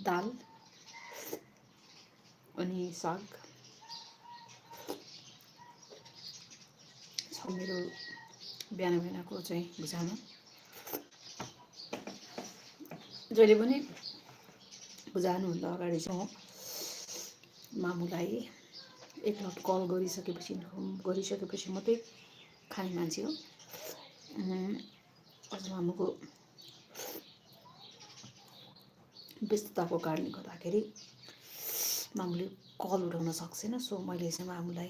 दाल अनि साग छ मेरो बिहान बिहानको चाहिँ भुजामा। जहिले पनि जानुभन्दा अगाडि चाहिँ म मामुलाई एकलट कल गरिसकेपछि मात्रै खाने मान्छे हो। आज मामुको व्यस्तताको कारणले गर्दाखेरि मामुले कल उठाउन सक्दैन, सो मैले चाहिँ मामुलाई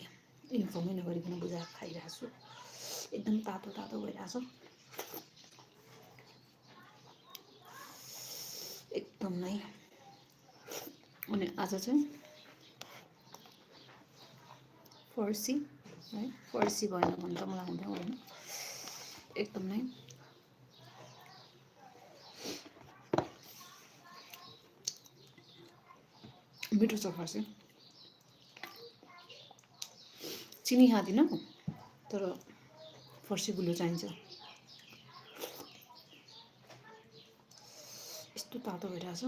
इन्फर्मै नगरिकन बुझा खाइरहेको छु। एकदम तातो तातो भइरहेछ, एकदम नै। अनि आज चाहिँ फर्सी है, फर्सी भएन भने त मलाई हुँदैन। एकदम नै मिठो छ फर्सी। चिनी खाँदिनँ तर फर्सी गुलियो चाहिन्छ। यस्तो तातो भइरहेछ।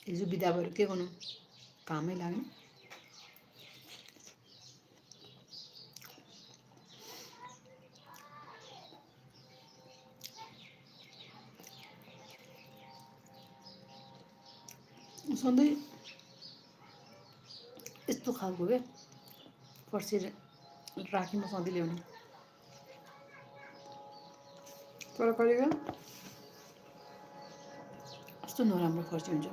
हिजो बिदा भएर के गर्नु, कामै लाग्यो। सधैँ यस्तो खालको क्या फर्सी राखीमा सधैँ ल्याउने, तर कहिले यस्तो नराम्रो फर्सी हुन्छ।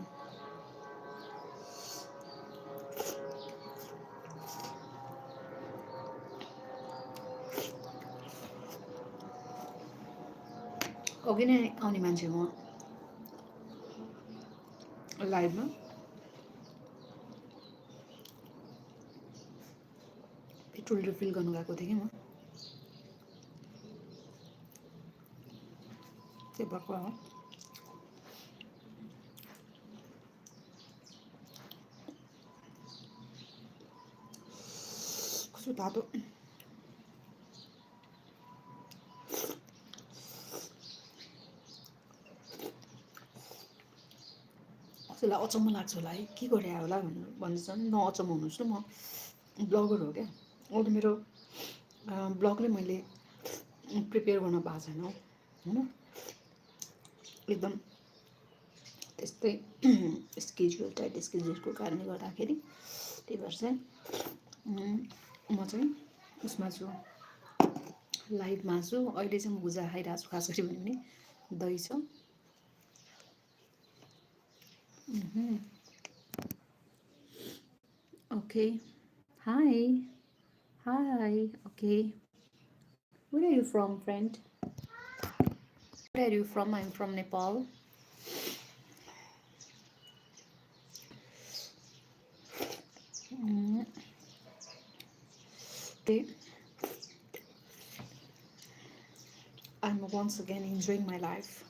अघि नै आउने मान्छे म लाइभमा पेट्रोल रिफिल गर्नु गएको थिएँ कि म, त्यो भएको हो। कस्तो तातो। कसैलाई अचम्म लाग्छ होला है, के गरे होला भन्ने चाहिँ नअचम्म हुनुहोस् न। म ब्लगर हो क्या, अरू मेरो ब्लगले मैले प्रिपेयर गर्न पाएको छैन होइन। एकदम त्यस्तै स्केड्युल टाइट स्केड्युलको कारणले गर्दाखेरि त्यही भएर चाहिँ म चाहिँ उसमा छु, लाइभमा छु। अहिले चाहिँ म भुजा खाइरहेको छु, खास गरी भने दही छ। Okay. Hi. Okay. Where are you from, friend? Where are you from? I'm from Nepal. Okay. I'm once again enjoying my life.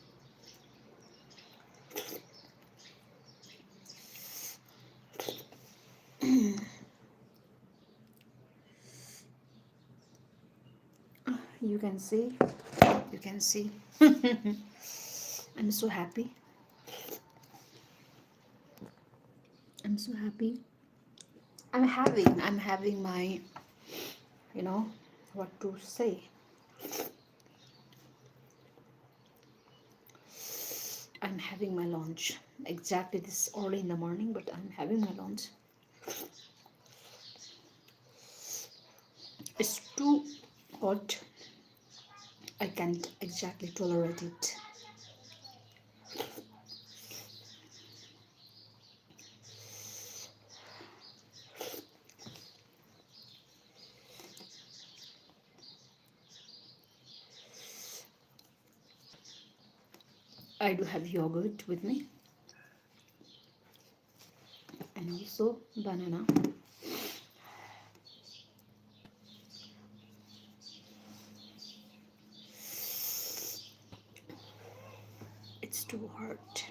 You can see. I'm so happy. I'm having my, what to say. I'm having my lunch. Exactly this early in the morning, but I'm having my lunch. It's too hot. I can't exactly tolerate it. I do have yogurt with me and also banana. It's too hot.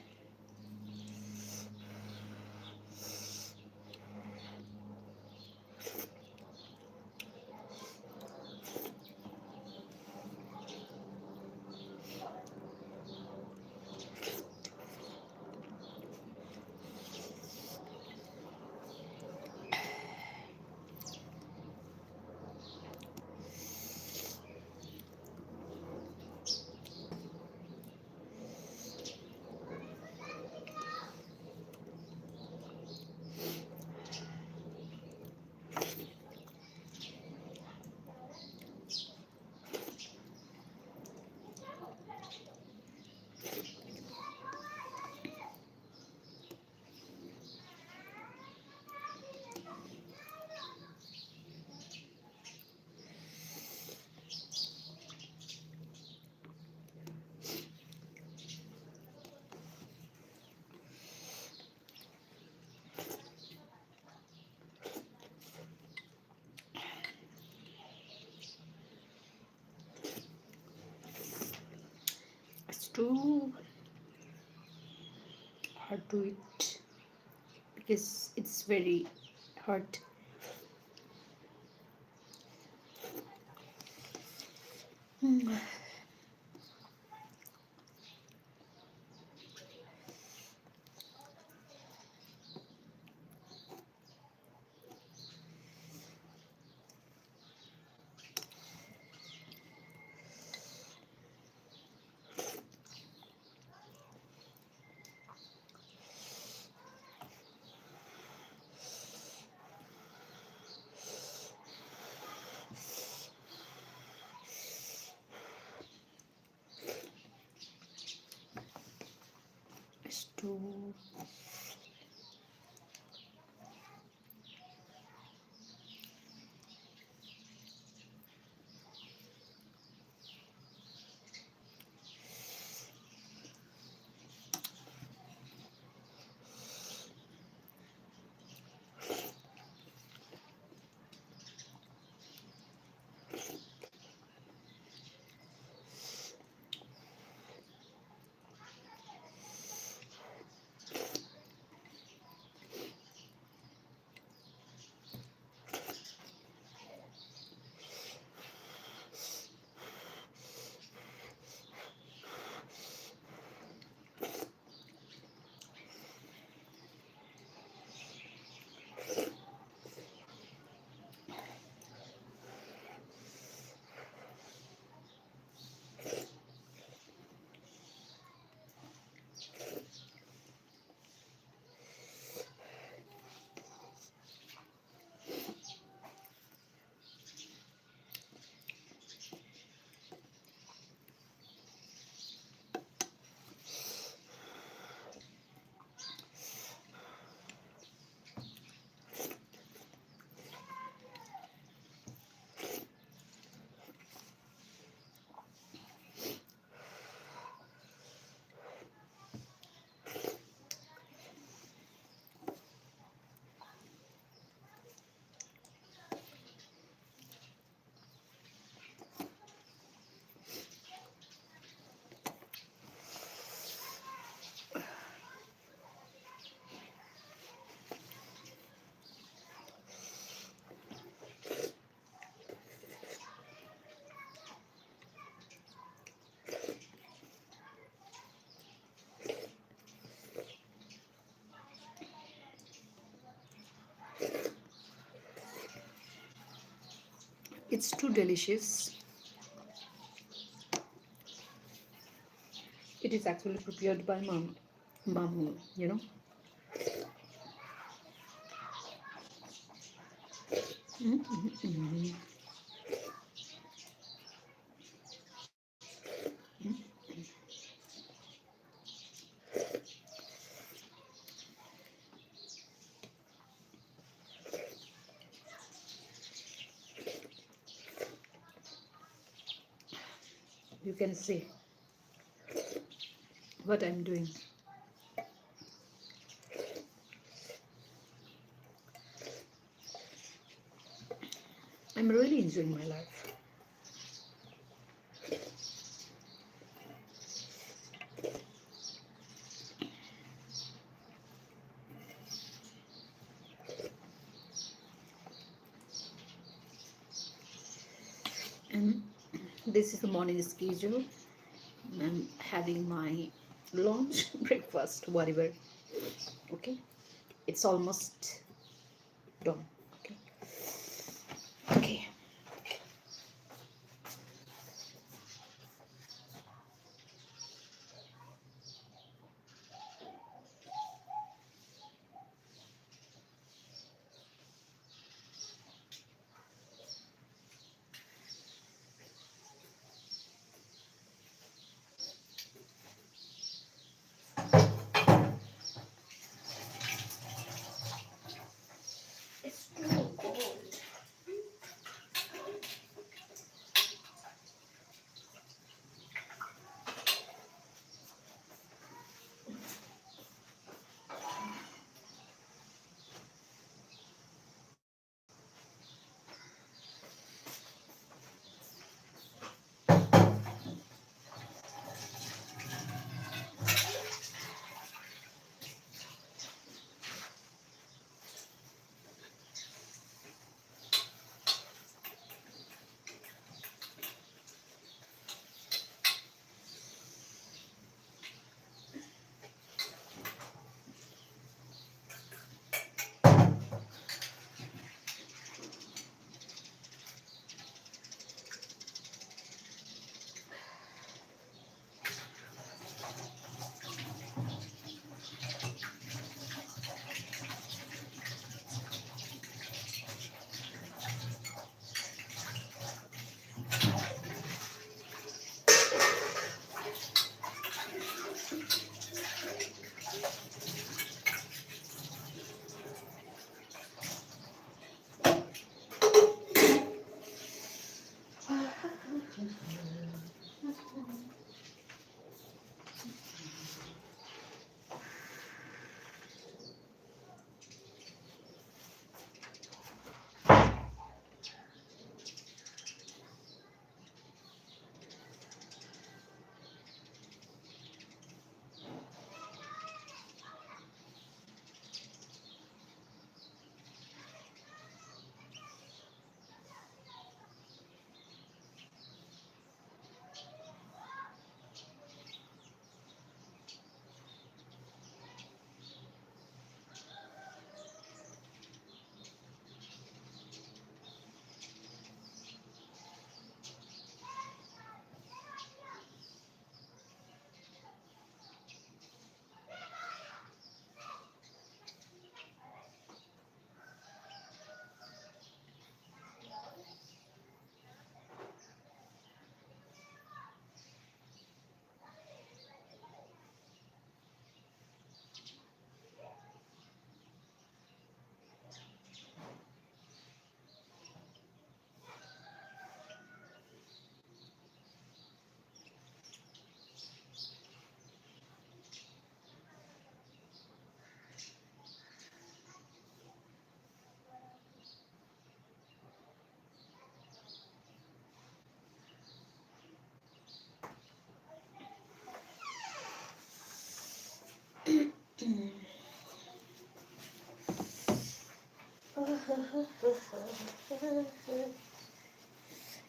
too hard to eat because it's very hard. Mm. It's too. It's too delicious. It is actually prepared by mom, you know. Mm-hmm. You can see what I'm doing. I'm really enjoying my life. And this is the morning schedule. I'm having my lunch, breakfast, whatever. Okay, it's almost done. Okay, okay. It's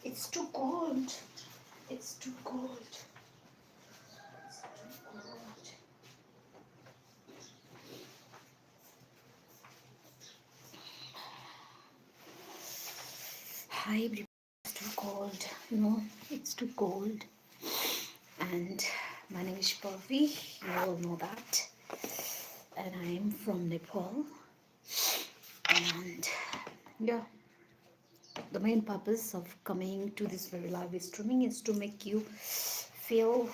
It's too cold. It's too cold. It's too cold. Hi, everybody. It's too cold. You know, it's too cold. And my name is Pabi. You all know that. And I am from Nepal. And yeah, the main purpose of coming to this very live streaming is to make you feel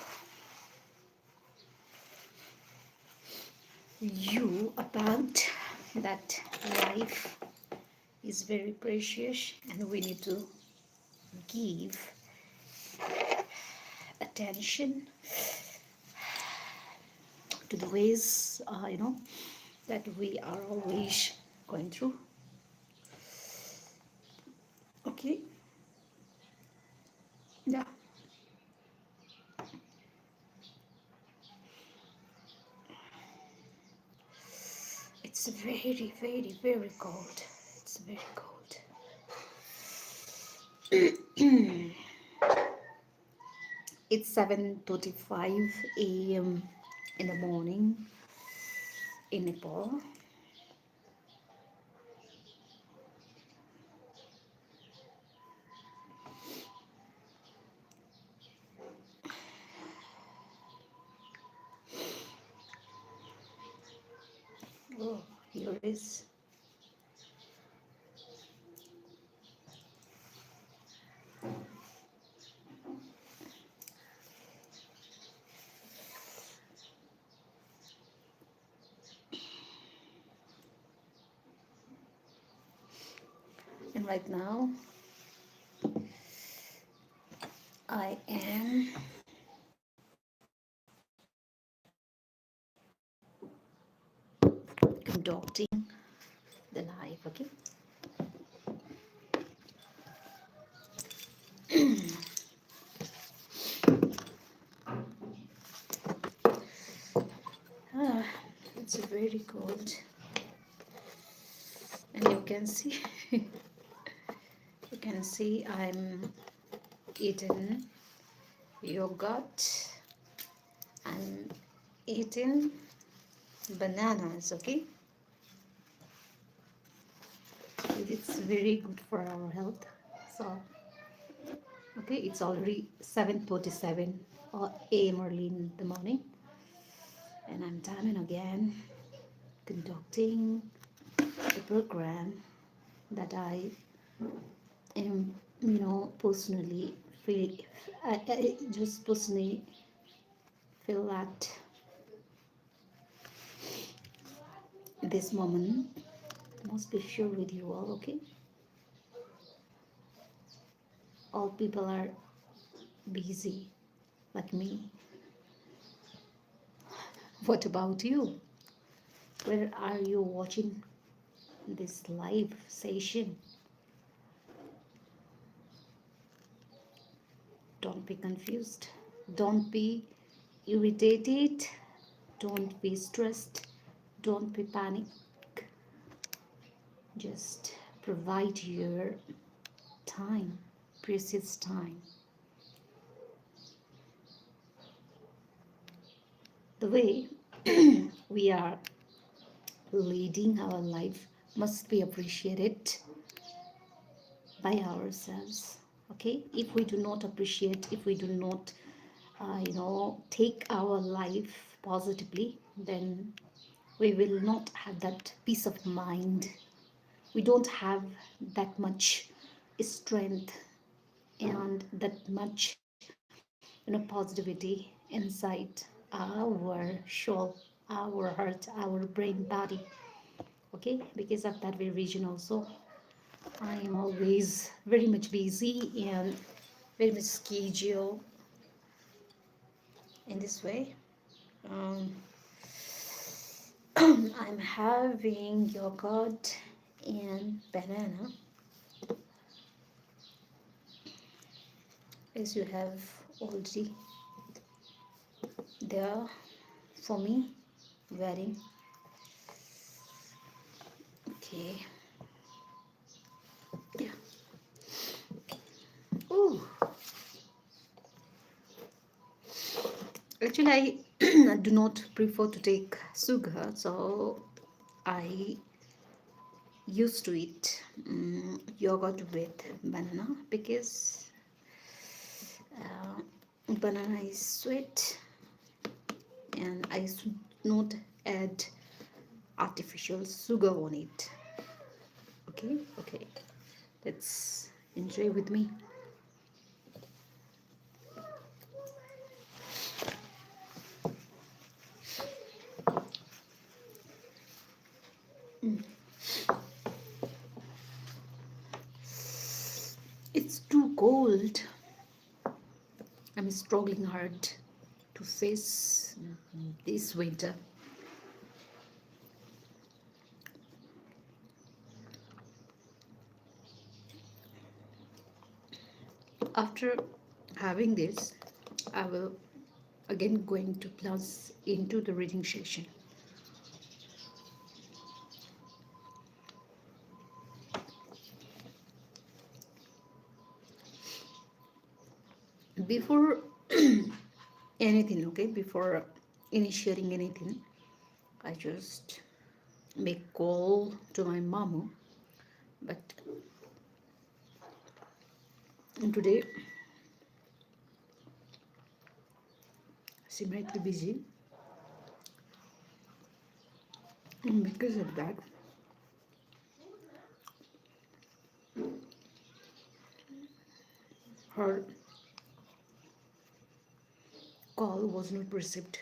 you about that life is very precious and we need to give attention to the ways that we are always going through. Okay, yeah, it's very, very, very cold. It's very cold. It's 7:35 a.m. in the morning in Nepal. Oh, here is. And right now, I am conducting the live, okay? Ah, it's very cold. And you can see, I'm eating yogurt. I'm eating bananas, okay? It's very good for our health. So, okay, it's already 7:37 a.m. early in the morning. And I'm timing again, conducting the program that I am, personally feel, I just personally feel that this moment must be shared with you all, okay? All people are busy like me. What about you? Where are you watching this live session? Don't be confused. Don't be irritated. Don't be stressed. Don't be panic. Just provide your time, precious time. The way we are leading our life must be appreciated by ourselves. Okay, if we do not appreciate, if we do not take our life positively, then we will not have that peace of mind. We don't have that much strength and that much positivity inside our soul, our heart, our brain, body. Okay, because of that very reason also I am always very much busy and very much schedule in this way. um, I'm having yogurt and banana, as you have already there for me wearing. Okay, Actually, I do not prefer to take sugar, so I used to eat yogurt with banana because banana is sweet and I should not add artificial sugar on it. Okay, okay, let's enjoy with me. It's too cold. I'm struggling hard to face this winter. After having this, I will again going to plunge into the reading session. Before anything, okay, before initiating anything, I just make call to my mama, but today she might be busy, and because of that her call was not received.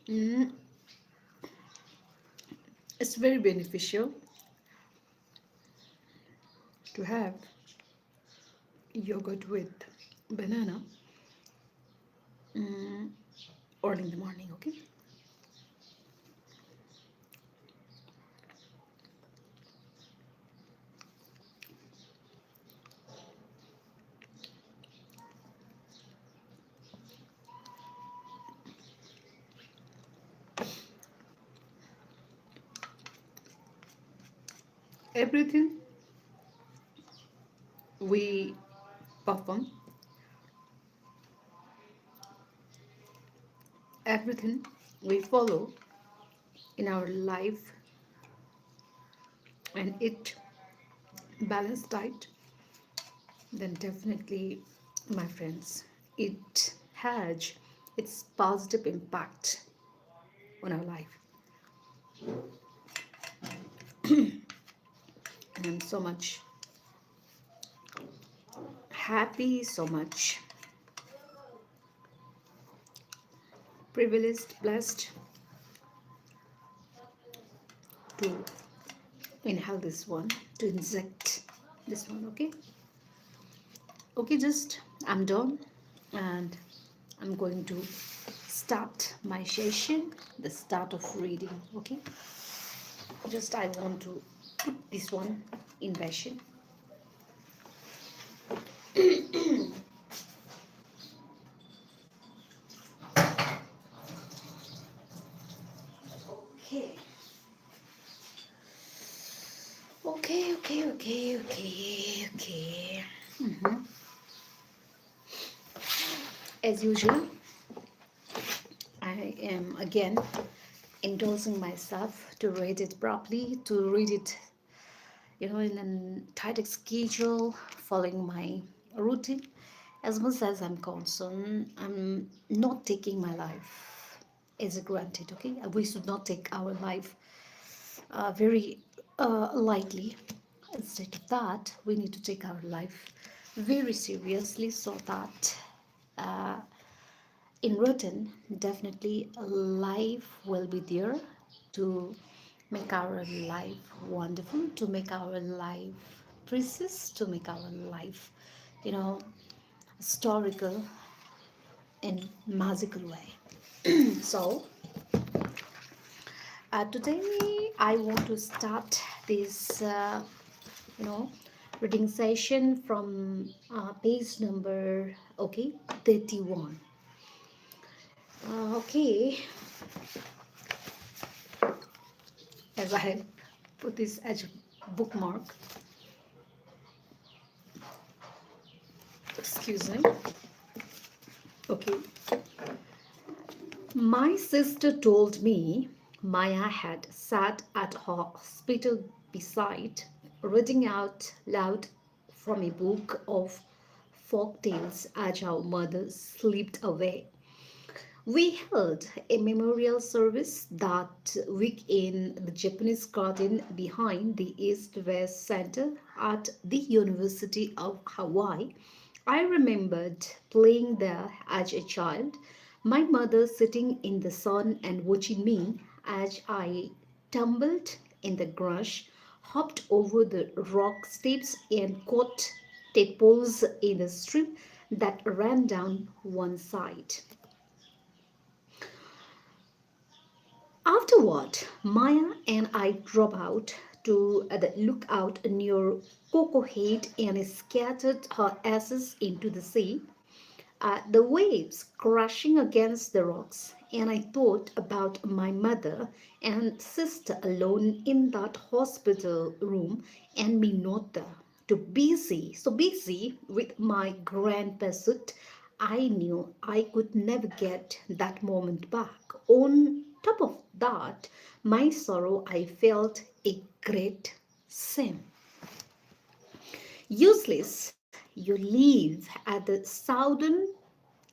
Mm, it's very beneficial to have yogurt with banana mm, early in the morning, okay. Everything we perform, everything we follow in our life and eat balanced diet, then definitely, my friends, it has its positive impact on our life. And I'm so much happy, so much privileged, blessed to inhale this one, to inject this one, okay. Okay, just I'm done and I'm going to start my session, the start of reading, okay. Just I want to put this one in version. Okay. Okay. As usual, I am again indulging myself to read it properly, to read it, in a tight schedule, following my routine. As much as I'm concerned, I'm not taking my life as a granted, okay? We should not take our life very lightly. Instead of that, we need to take our life very seriously so that uh, in written, definitely life will be there to make our life wonderful, to make our life precious, to make our life, you know, historical and magical way. So, today I want to start this, you know, reading session from page number, okay, 31. Okay, as I have put this as a bookmark. Excuse me. Okay. My sister told me Maya had sat at her hospital beside, reading out loud from a book of folk tales as our mother slipped away. We held a memorial service that week in the Japanese garden behind the East West Center at the University of Hawaii. I remembered playing there as a child, my mother sitting in the sun and watching me as I tumbled in the grass, hopped over the rock steps, and caught tadpoles in the stream that ran down one side. Afterward, Maya and I drove out to the lookout near Coco Head and scattered her ashes into the sea, the waves crashing against the rocks. And I thought about my mother and sister alone in that hospital room and me not there. So busy with my grand pursuit, I knew I could never get that moment back. On top of that, my sorrow, I felt a great shame. Useless, you live at the southern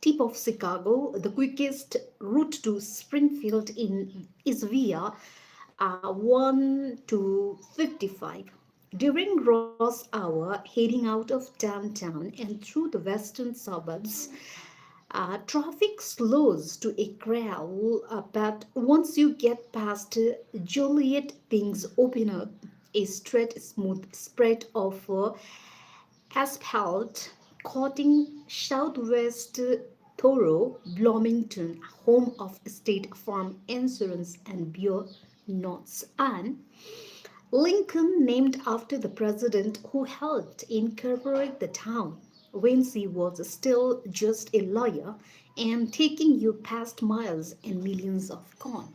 tip of Chicago. The quickest route to Springfield is via 1 to 55. During rush hour, heading out of downtown and through the western suburbs, traffic slows to a crawl, but once you get past Joliet, things open up. A straight, smooth spread of asphalt coating southwest thorough Bloomington, home of State Farm Insurance and Beer Knots, and Lincoln, named after the president who helped incorporate the town when he was still just a lawyer, and taking you past miles and millions of corn.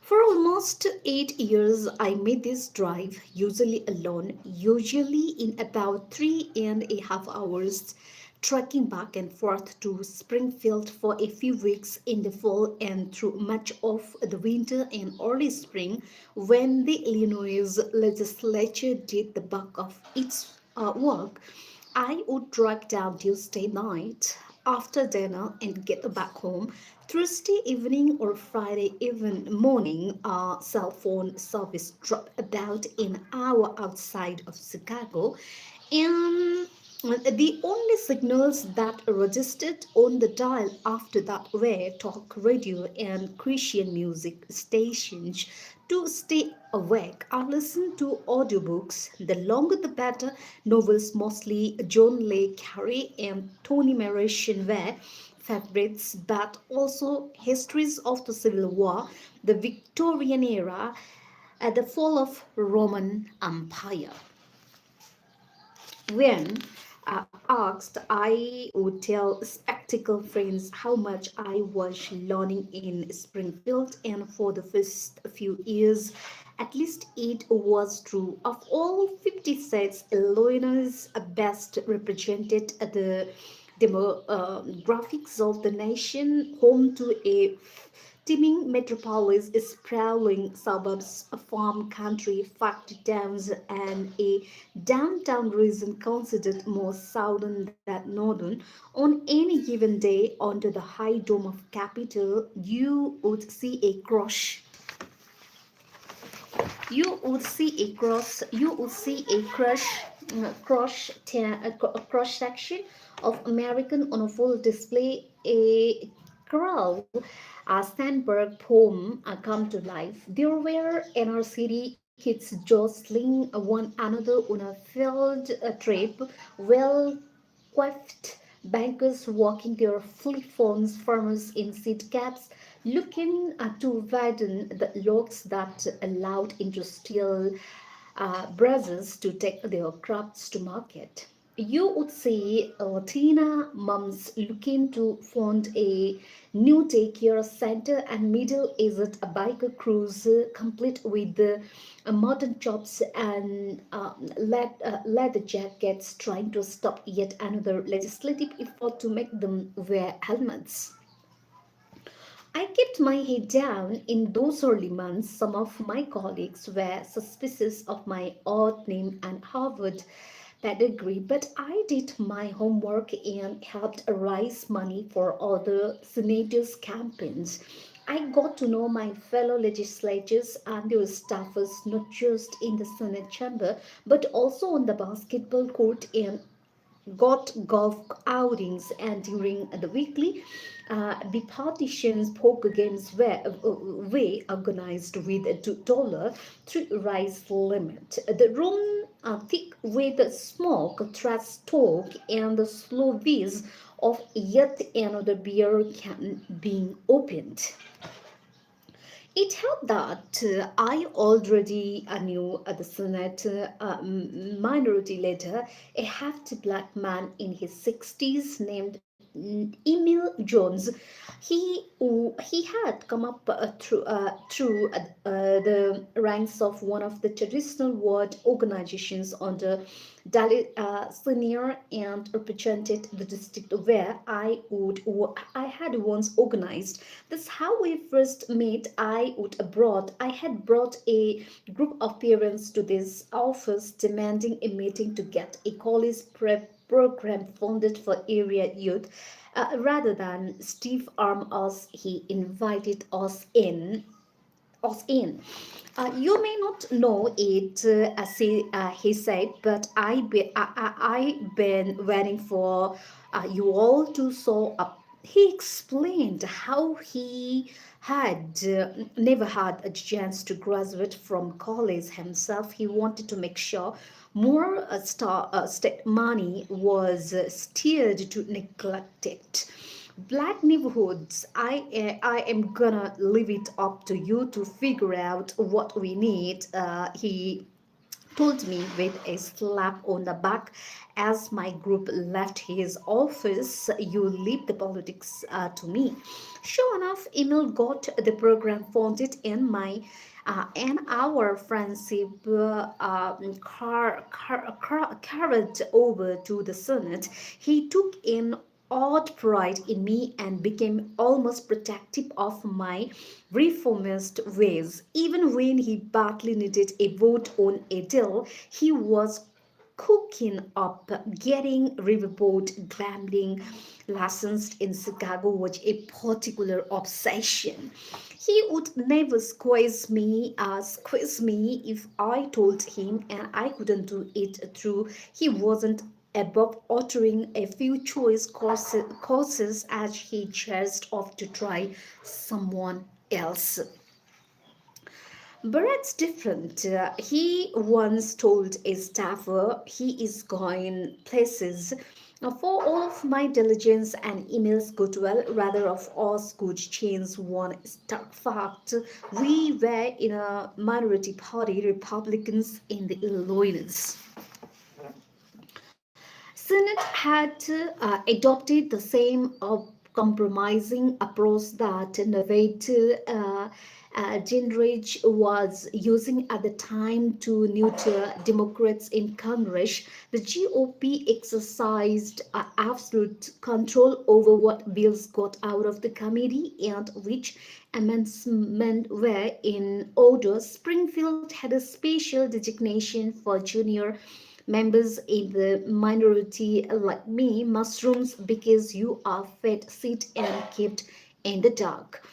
For almost 8 years, I made this drive, usually alone, usually in about 3.5 hours, trekking back and forth to Springfield for a few weeks in the fall and through much of the winter and early spring when the Illinois legislature did the bulk of its work. I would drive down Tuesday night after dinner and get back home Thursday evening or Friday even morning. Cell phone service dropped about an hour outside of Chicago, and the only signals that registered on the dial after that were talk radio and Christian music stations. To stay awake, I listened to audiobooks. The longer the better. Novels, mostly John Le Carre and Toni Morrison, were favorites, but also histories of the Civil War, the Victorian era, and the fall of Roman Empire. When asked, I would tell spectacle friends how much I was learning in Springfield, and for the first few years, at least it was true. Of all 50 states, Illinois best represented the demographics of the nation, home to a teeming metropolis, sprawling suburbs, a farm country, factory towns, and a downtown region considered more southern than northern. On any given day, under the high dome of Capitol, you would see a cross section of American on a full display, a crowd, a Sandberg poem come to life. There were inner city kids jostling one another on a field trip, well coiffed bankers walking their flip phones, farmers in seat caps, looking to widen the locks that allowed industrial brothers to take their crops to market. You would see Latina moms looking to fund a new daycare center and middle-aged biker crews complete with modern chops and leather jackets trying to stop yet another legislative effort to make them wear helmets. I kept my head down in those early months. Some of my colleagues were suspicious of my odd name and Harvard pedigree, but I did my homework and helped raise money for other senators' campaigns. I got to know my fellow legislators and their staffers not just in the Senate chamber but also on the basketball court and got golf outings, and during the weekly bipartisan poker games were organized with a $2 three-rise limit. The room thick with smoke, trash talk, and the slow whiz of yet another beer can being opened. It helped that I already knew the Senate minority leader, a hefty black man in his 60s named Emil Jones. He had come up through the ranks of one of the traditional ward organizations under Dalit senior and represented the district where I had once organized. That's how we first met. I had brought a group of parents to this office demanding a meeting to get a college prep program funded for area youth. Rather than stiff arm us, he invited us in. You may not know it, he said, but I've been waiting for you all to show up. He explained how he had never had a chance to graduate from college himself. He wanted to make sure more state money was steered to neglect it. Black neighborhoods, I am gonna leave it up to you to figure out what we need, he told me with a slap on the back as my group left his office. You leave the politics to me. Sure enough, Emil got the program funded in my and our friendship carried over to the Senate. He took in odd pride in me and became almost protective of my reformist ways. Even when he badly needed a vote on a deal, he was cooking up getting riverboat gambling licensed in Chicago was a particular obsession. He would never squeeze me if I told him, and I couldn't do it through. He wasn't above uttering a few choice courses as he chased off to try someone else. Bharat's different. He once told a staffer he is going places. Now, for all of my diligence and emails good well, rather of us could change one stark fact. We were in a minority party, Republicans in the Illinois. Senate had adopted the same compromising approach that Navate Gingrich was using at the time to neuter Democrats in Congress. The GOP exercised absolute control over what bills got out of the committee and which amendments were in order. Springfield had a special designation for junior members in the minority like me mushrooms because you are fed, sit and kept in the dark.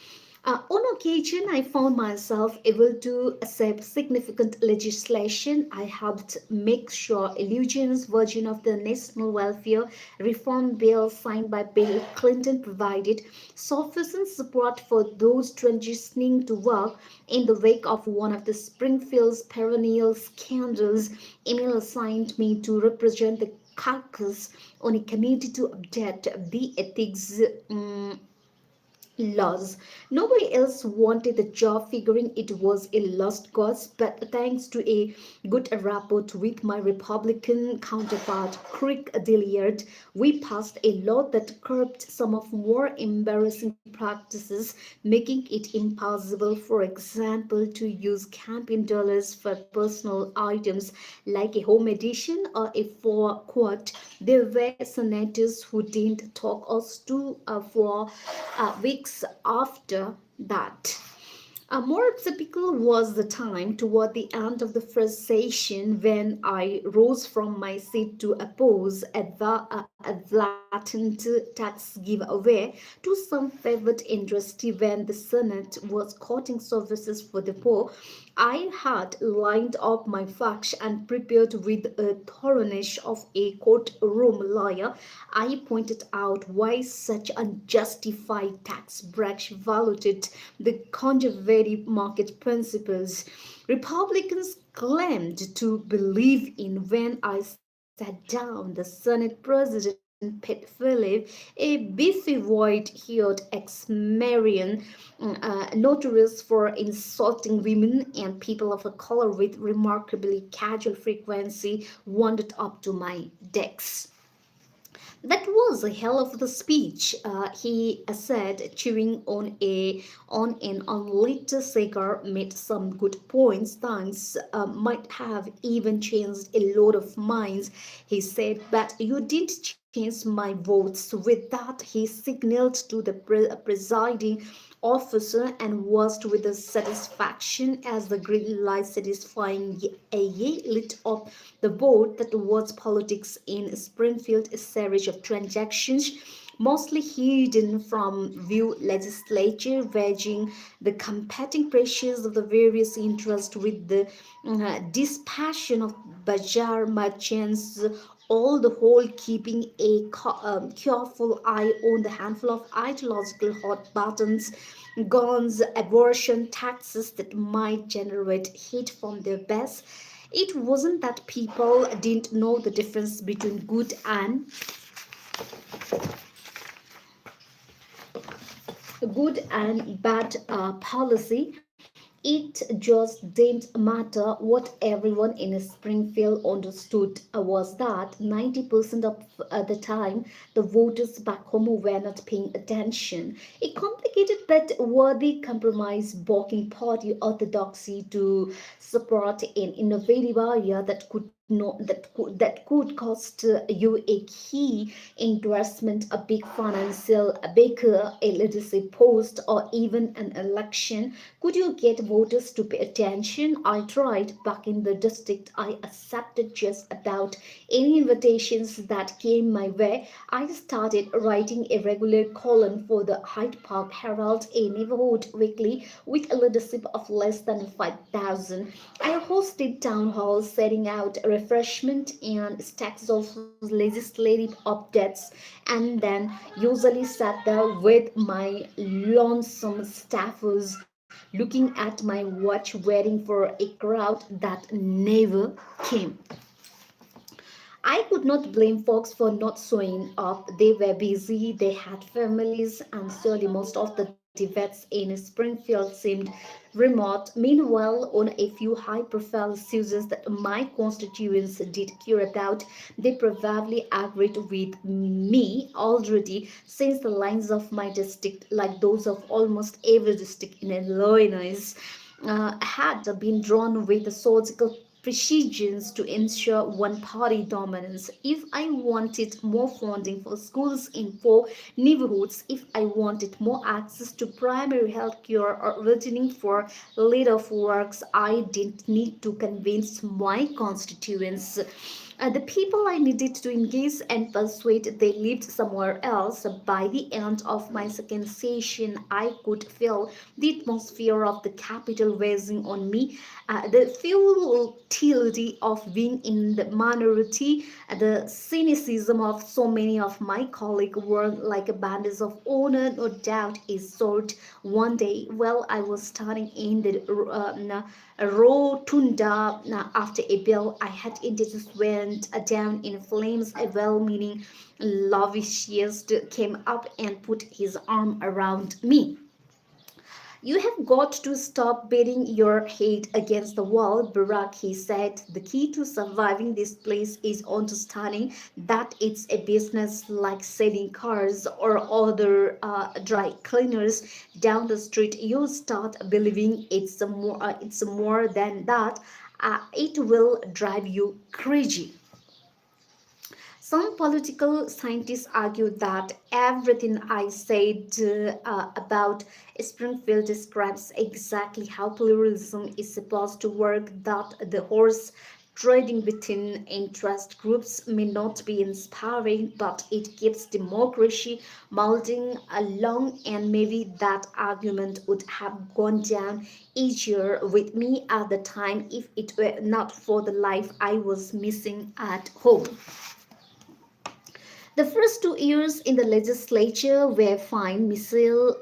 On occasion, I found myself able to accept significant legislation. I helped make sure Illusion's version of the National Welfare Reform Bill signed by Bill Clinton provided sufficient support for those transitioning to work in the wake of one of the Springfield's perennial scandals. Emil assigned me to represent the caucus on a committee to update the ethics laws. Nobody else wanted the job, figuring it was a lost cause, but thanks to a good rapport with my Republican counterpart, Crick Dilliard, we passed a law that curbed some of more embarrassing practices, making it impossible, for example, to use campaign dollars for personal items like a home edition or a forecourt. There were senators who didn't talk us to for weeks after that. More typical was the time toward the end of the first session when I rose from my seat to oppose a blatant tax giveaway to some favorite industry when the Senate was cutting services for the poor. I had lined up my facts and prepared with a thoroughness of a courtroom lawyer. I pointed out why such unjustified tax breaks violated the conservative market principles Republicans claimed to believe in. When I sat down, the Senate President Pitt Phillip, a beefy white-haired ex-Marion, notorious for insulting women and people of color with remarkably casual frequency, wandered up to my desk. That was a hell of the speech, he said, chewing on an unlit cigar. Made some good points. Thanks, might have even changed a lot of minds, he said. But you didn't change my votes. With that, he signaled to the presiding officer and watched with the satisfaction as the green light satisfying a lit up the board that was politics in Springfield, a series of transactions mostly hidden from view, legislature wedging the competing pressures of the various interests with the dispassion of bazaar merchants, all the whole keeping a careful eye on the handful of ideological hot buttons, guns, abortion, taxes that might generate heat from their base. It wasn't that people didn't know the difference between good and bad policy. It just didn't matter. What everyone in Springfield understood was that 90% of the time the voters back home were not paying attention. A complicated but worthy compromise, balking party orthodoxy to support an innovative idea that could cost you a key endorsement, a big financial baker, a leadership post, or even an election. Could you get voters to pay attention? I tried. Back in the district, I accepted just about any invitations that came my way. I started writing a regular column for the Hyde Park Herald, a neighborhood weekly with a leadership of less than 5,000. I hosted town halls, setting out refreshment and stacks of legislative updates, and then usually sat there with my lonesome staffers looking at my watch, waiting for a crowd that never came. I could not blame folks for not showing up. They were busy, they had families, and surely most of the debates in Springfield seemed remote. Meanwhile, on a few high profile issues that my constituents did care about, they probably agreed with me already, since the lines of my district, like those of almost every district in Illinois, had been drawn with surgical precision to ensure one party dominance. If I wanted more funding for schools in poor neighborhoods, if I wanted more access to primary health care or returning for laid off works, I didn't need to convince my constituents. The people I needed to engage and persuade, they lived somewhere else. By the end of my second session, I could feel the atmosphere of the capital weighing on me, the futility of being in the minority, the cynicism of so many of my colleagues were like a bandage of honor, no doubt, is sort. One day, while I was standing in the rotunda after a bill I had introduced went went down in flames. A well-meaning lovicious came up and put his arm around me. You have got to stop beating your head against the wall, Barack, he said. The key to surviving this place is understanding that it's a business like selling cars or other dry cleaners down the street. You start believing it's more than that. It will drive you crazy. Some political scientists argue that everything I said about Springfield describes exactly how pluralism is supposed to work, that the horse trading between interest groups may not be inspiring, but it keeps democracy molding along, and maybe that argument would have gone down easier with me at the time if it were not for the life I was missing at home. The first 2 years in the legislature were fine. Michelle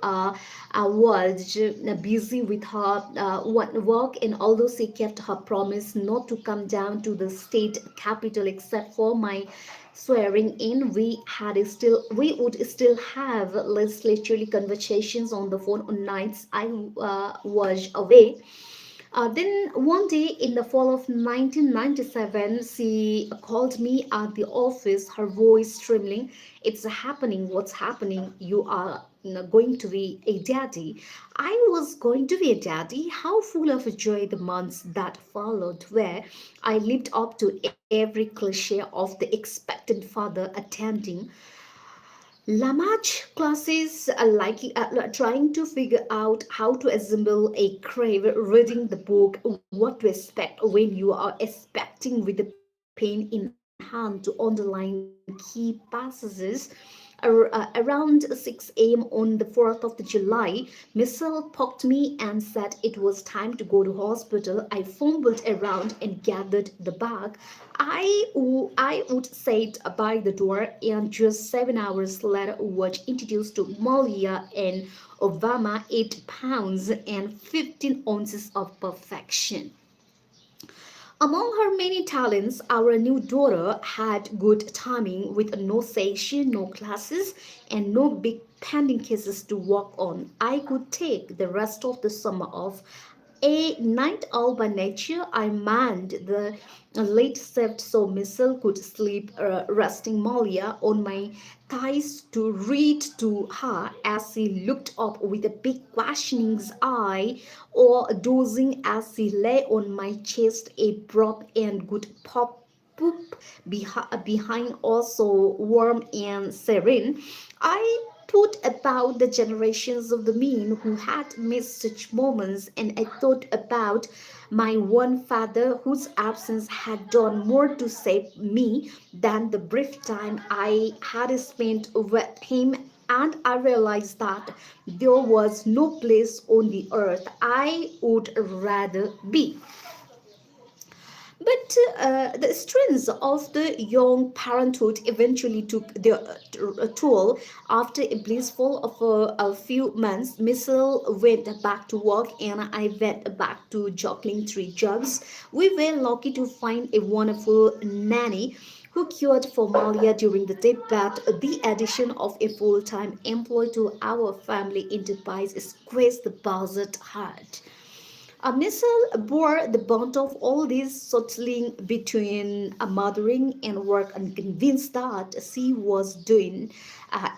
was busy with her work, and although she kept her promise not to come down to the state capital except for my swearing in, we would still have legislature conversations on the phone on nights I was away. Then one day in the fall of 1997, she called me at the office, her voice trembling. It's happening. What's happening? You are going to be a daddy. I was going to be a daddy. How full of joy the months that followed, where I lived up to every cliche of the expectant father attending Lamach classes are like trying to figure out how to assemble a crave, reading the book, what to expect when you are expecting with the pen in hand to underline key passages. Around 6 a.m. on the 4th of the July, Michelle poked me and said it was time to go to hospital. I fumbled around and gathered the bag. I would sit by the door, and just 7 hours later was introduced to Malia and Obama, 8 pounds and 15 ounces of perfection. Among her many talents, our new daughter had good timing with no session, no classes, and no big pending cases to work on. I could take the rest of the summer off. A night owl by nature, I manned the late shift so Michelle could sleep, resting Malia on my thighs to read to her as she looked up with a big questioning eye, or dozing as she lay on my chest, a broad and good poop behind, also warm and serene. I thought about the generations of the men who had missed such moments, and I thought about my one father whose absence had done more to save me than the brief time I had spent with him. And I realized that there was no place on the earth I would rather be. But the strength of the young parenthood eventually took their toll. After a blissful of a few months, Michelle went back to work and I went back to juggling three jobs. We were lucky to find a wonderful nanny who cared for Malia during the day, but the addition of a full-time employee to our family enterprise squeezed the budget hard. Missile bore the brunt of all this settling between mothering and work, and convinced that she was doing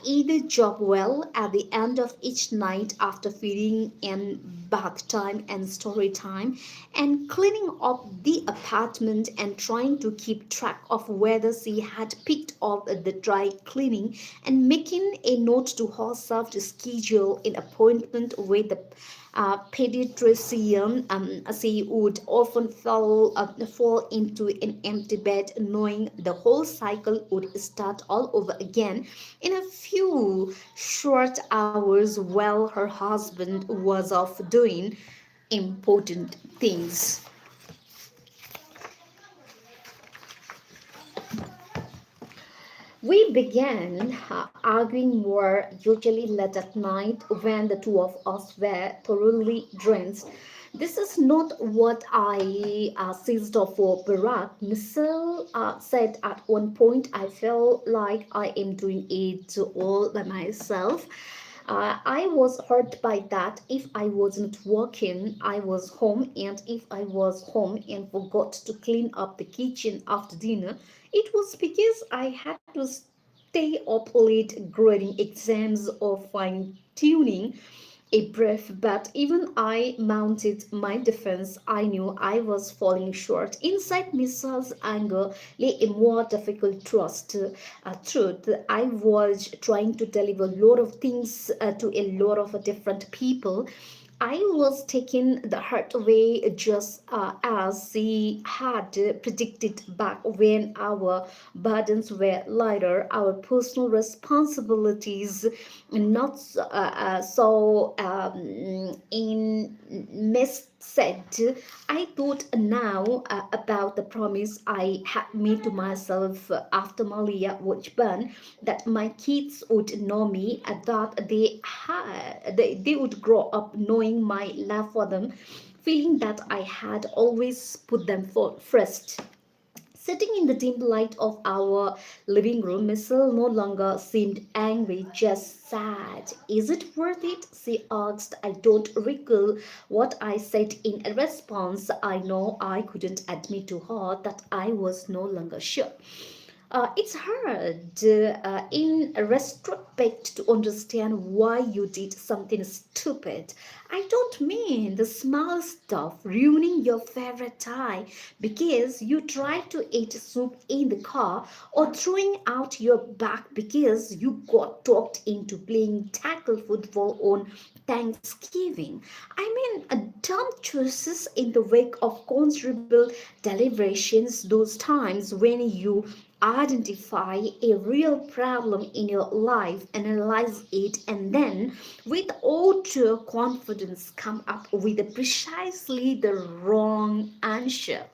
either job well. At the end of each night, after feeding and bath time and story time and cleaning up the apartment and trying to keep track of whether she had picked up the dry cleaning and making a note to herself to schedule an appointment with the pediatrician, she would often fall into an empty bed, knowing the whole cycle would start all over again in a few short hours while her husband was off doing important things. We began arguing more, usually late at night when the two of us were thoroughly drenched. This is not what I seized for Barack. Michelle said at one point, I felt like I am doing it all by myself. I was hurt by that. If I wasn't working, I was home, and if I was home and forgot to clean up the kitchen after dinner, it was because I had to stay up late grading exams or fine tuning a brief, but even I mounted my defense. I knew I was falling short. Inside Misa's anger lay a more difficult truth. I was trying to deliver a lot of things to a lot of different people. I was taking the hard way just as he had predicted back when our burdens were lighter, our personal responsibilities not in mess said. I thought now about the promise I had made to myself after Malia was born, that my kids would know me, that they would grow up knowing my love for them, feeling that I had always put them first. Sitting in the dim light of our living room, Missile no longer seemed angry, just sad. Is it worth it? She asked. I don't recall what I said in response. I know I couldn't admit to her that I was no longer sure. It's hard in retrospect to understand why you did something stupid. I don't mean the small stuff, ruining your favorite tie because you tried to eat soup in the car, or throwing out your back because you got talked into playing tackle football on Thanksgiving. I mean, dumb choices in the wake of considerable deliberations, those times when you identify a real problem in your life, analyze it, and then, with utter confidence, come up with precisely the wrong answer.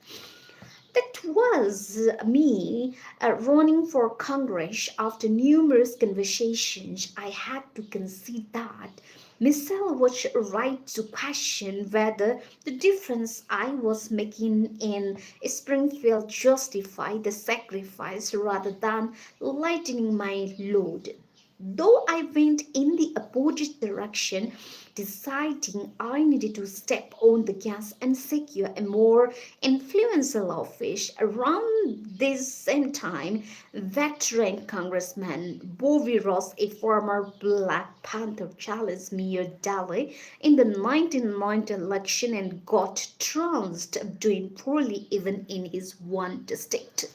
That was me running for Congress. After numerous conversations, I had to concede that Michelle was right to question whether the difference I was making in Springfield justified the sacrifice rather than lightening my load. Though I went in the opposite direction, deciding I needed to step on the gas and secure a more influential office. Around this same time, veteran Congressman Bobby Ross, a former Black Panther, challenged Mayor Daley in the 1990 election and got trounced, doing poorly even in his one district.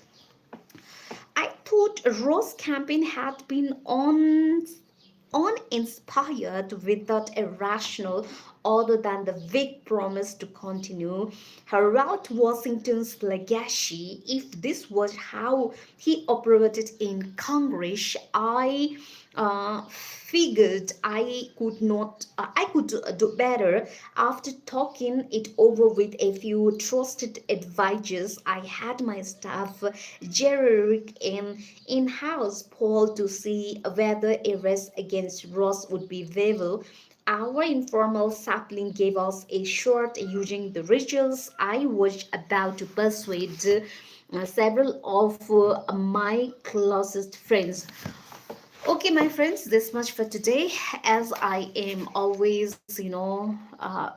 I thought Ross' campaign had been uninspired without a rationale other than the vague promise to continue Harold Washington's legacy. If this was how he operated in Congress, I figured I could do better. After talking it over with a few trusted advisors, I had my staff Jerry and in-house poll to see whether a race against Ross would be viable. Our informal sapling gave us a shot using the rituals I was about to persuade several of my closest friends. Okay, my friends, this much for today. As I am always,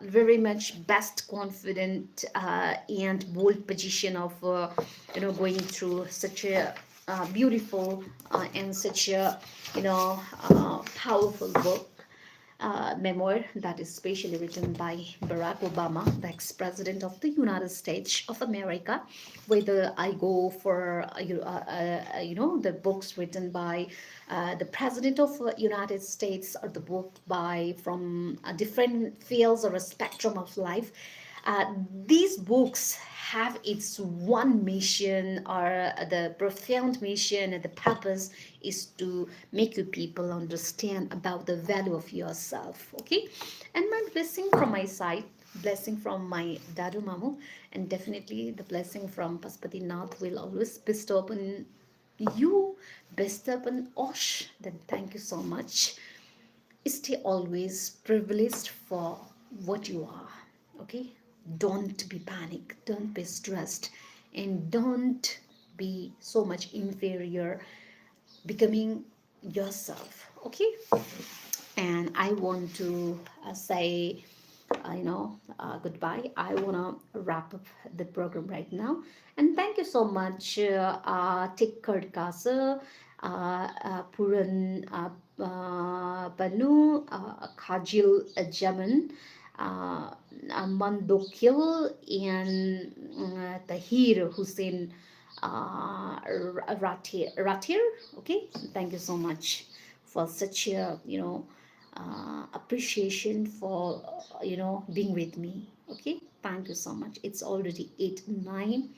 very much best confident and bold position of, going through such a beautiful and such a, powerful book, memoir that is specially written by Barack Obama, the ex-president of the United States of America. Whether I go for the books written by the president of United States, or the book by from different fields or a spectrum of life, these books have its one mission, or the profound mission and the purpose is to make you people understand about the value of yourself. Okay, and my blessing from my side, blessing from my dadu mamu, and definitely the blessing from Paspati Nath will always bestow upon you, bestow upon Osh. Then thank you so much. Stay always privileged for what you are. Okay, don't be panic, don't be stressed, and don't be so much inferior, becoming yourself. Okay, and I want to say goodbye. I want to wrap up the program right now. And thank you so much, Tikkard Kasa, Puran Banu, Kajil Jaman, uh, Mandokil, and Tahir Hussein Ratir. Okay, thank you so much for such a appreciation for being with me. Okay, thank you so much. It's already 8 9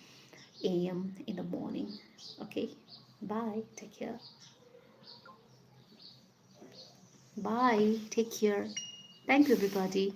a.m. in the morning. Okay, bye, take care. Bye, take care. Thank you, everybody.